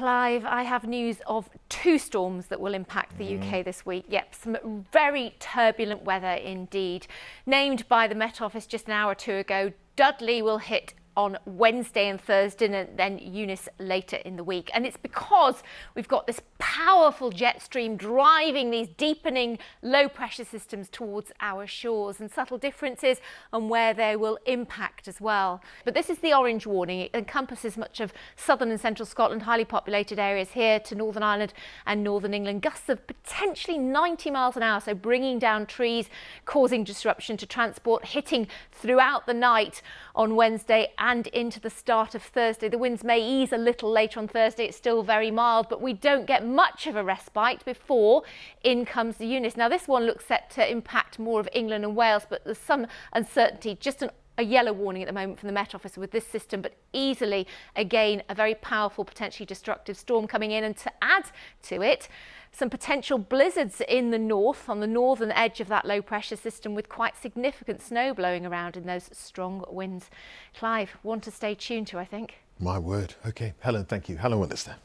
Clive, I have news of two storms that will impact the UK this week. Yep, some very turbulent weather indeed. Named by the Met Office just an hour or two ago, Dudley will hit on Wednesday and Thursday, and then Eunice later in the week. And it's because we've got this powerful jet stream driving these deepening low pressure systems towards our shores, and subtle differences on where they will impact as well. But this is the orange warning. It encompasses much of southern and central Scotland, highly populated areas here to Northern Ireland and Northern England. Gusts of potentially 90 miles an hour, so bringing down trees, causing disruption to transport, hitting throughout the night on Wednesday and into the start of Thursday. The winds may ease a little later on Thursday. It's still very mild, but we don't get much of a respite before in comes the Eunice. Now, this one looks set to impact more of England and Wales, but there's some uncertainty. Just a yellow warning at the moment from the Met Office with this system, but easily, again, a very powerful, potentially destructive storm coming in. And to add to it, some potential blizzards in the north, on the northern edge of that low pressure system, with quite significant snow blowing around in those strong winds. Clive, one to stay tuned to, I think. My word. OK, Helen, thank you. Helen with us there.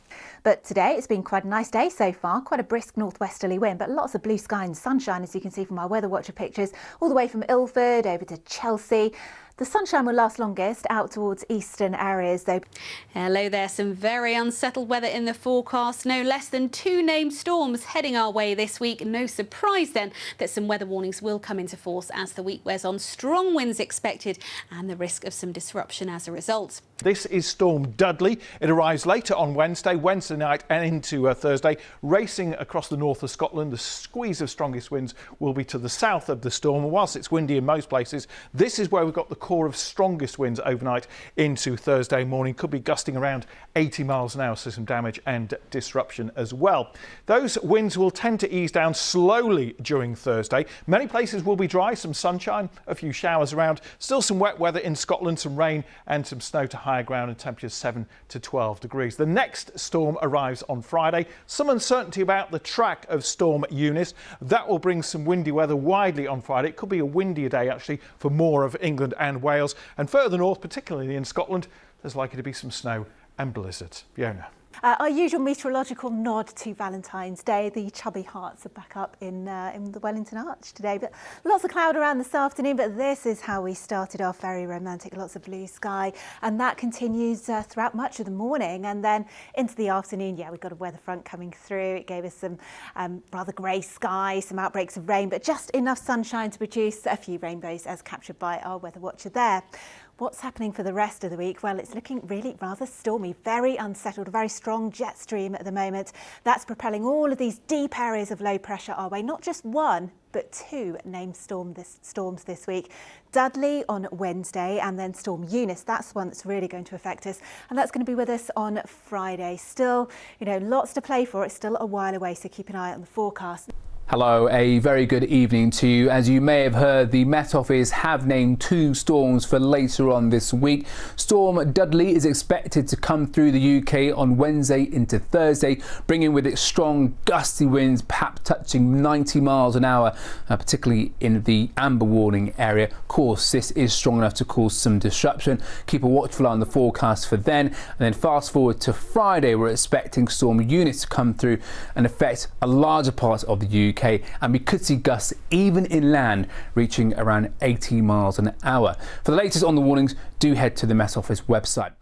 But today it's been quite a nice day so far, quite a brisk northwesterly wind, but lots of blue sky and sunshine, as you can see from our weather watcher pictures, all the way from Ilford over to Chelsea. The sunshine will last longest out towards eastern areas though. Hello there, some very unsettled weather in the forecast. No less than two named storms heading our way this week. No surprise then that some weather warnings will come into force as the week wears on. Strong winds expected and the risk of some disruption as a result. This is Storm Dudley. It arrives later on Wednesday night and into Thursday, racing across the north of Scotland. The squeeze of strongest winds will be to the south of the storm. And whilst it's windy in most places, this is where we've got the core of strongest winds overnight into Thursday morning. Could be gusting around 80 miles an hour, so some damage and disruption as well. Those winds will tend to ease down slowly during Thursday. Many places will be dry, some sunshine, a few showers around. Still some wet weather in Scotland, some rain and some snow to higher ground, and temperatures 7 to 12 degrees. The next storm arrives on Friday. Some uncertainty about the track of Storm Eunice. That will bring some windy weather widely on Friday. It could be a windier day actually for more of England and Wales. And further north, particularly in Scotland, there's likely to be some snow and blizzards. Fiona. Our usual meteorological nod to Valentine's Day. The chubby hearts are back up in the Wellington Arch today, but lots of cloud around this afternoon. But this is how we started off, very romantic, lots of blue sky, and that continues throughout much of the morning, and then into the afternoon. Yeah, we've got a weather front coming through. It gave us some rather grey sky, some outbreaks of rain, but just enough sunshine to produce a few rainbows, as captured by our weather watcher there. What's happening for the rest of the week? Well, it's looking really rather stormy, very unsettled, a very strong jet stream at the moment. That's propelling all of these deep areas of low pressure our way. Not just one, but two named storms this week. Dudley on Wednesday, and then Storm Eunice. That's the one that's really going to affect us, and that's going to be with us on Friday. Still, lots to play for. It's still a while away, so keep an eye on the forecast. Hello, a very good evening to you. As you may have heard, the Met Office have named two storms for later on this week. Storm Dudley is expected to come through the UK on Wednesday into Thursday, bringing with it strong gusty winds, perhaps touching 90 miles an hour, particularly in the amber warning area. Of course, this is strong enough to cause some disruption. Keep a watchful eye on the forecast for then. And then fast forward to Friday, we're expecting Storm Eunice to come through and affect a larger part of the UK. And we could see gusts even inland reaching around 80 miles an hour. For the latest on the warnings, do head to the Met Office website.